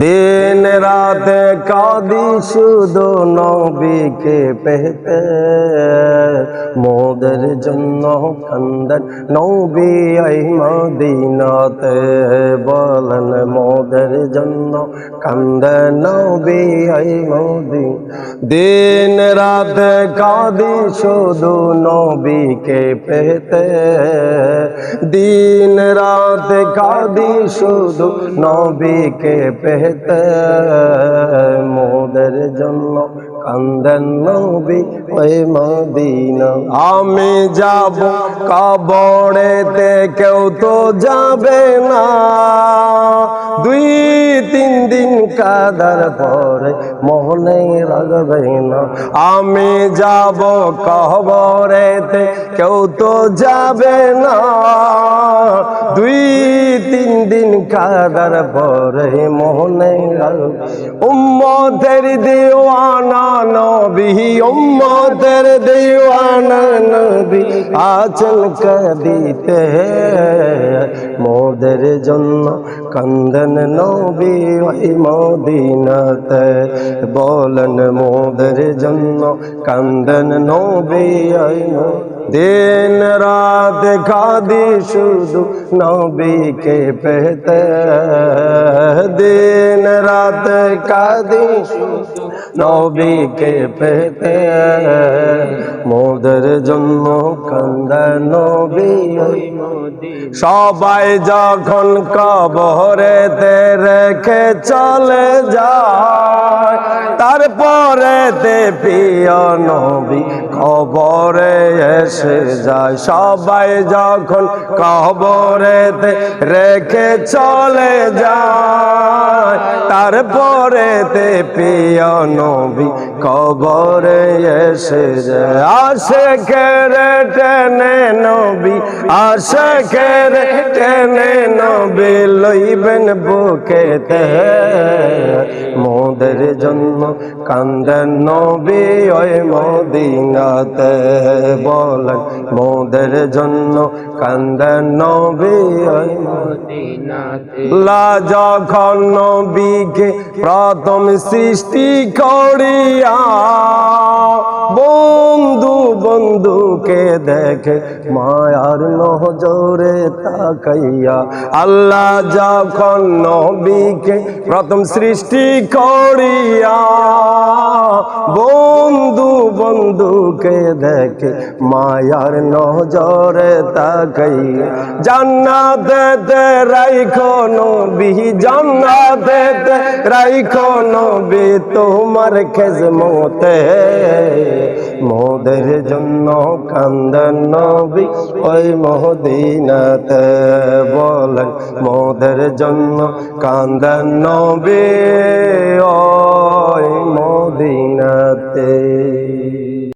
दिन रात कादी शुधु नबीके पेते मोদের জন্য কান্দেন নবী আই মদিনাতে বলেন মোদের জন্য কান্দেন নবী আই মদিনা দিন রাত কাদি শুধু নবীকে পেতে দিন রাত কাদি শুধু নবীকে পেতে মোদের জন্য কান্দেন নবী ওই মদিনা আমি যাব কবরেতে কেউ তো যাবে না দুই তিন দিন কাদার পরে মনে রাখবে না আমি যাব কবরেতে কেউ তো যাবে না দুই তিন দিন কাদার পরে মনে রাখবে উম্মতের দিওয়ানা নবী উম্মতের দিওয়ানা নবী আচল কাঁদিতে মোদের জন্য কান্দন নবী ওই মদিনাতে বলেন মোদের জন্য কান্দন নবী ওই दिन रात कादी शुधु नबीके पेते दिन रात कादी शुधु नबीके पेते मोদের জন্য কান্দেন নবী ওই মদিনা সবাই যখন কবরেতে রেখে চলে যায় তারপরে প্রিয় নবী কবরে এসে যায় সবাই যখন কবরেতে রেখে চলে যায় তারপরে প্রিয় নবী কবরে এসে যায় আশিকের টেনে নবী আশিকের টেনে নবী লইবেন বুকেতে মোদের জন্য কান্দেন নবী ওই মদিনাতে বলেন মোদের জন্য কান্দেন নবী ওই মদিনাতে লা যখন নবীকে প্রথম সৃষ্টি করিয়া বন্ধু বন্ধুকে দেখে মায়ার নজরে তাকাইয়া আল্লাহ যখন নবীকে প্রথম সৃষ্টি করিয়া বন্ধু বন্ধুকে দেখে মায়ার নজরে তাকাইয়া জান্নাতে রাইখো নবী জান্নাতে রাইখো নবী তোমার খেজমতে মোদের জন্য কান্দেন নবী ওই মদিনাতে বলেন মোদের জন্য কান্দেন নবী ওই মদিনাতে।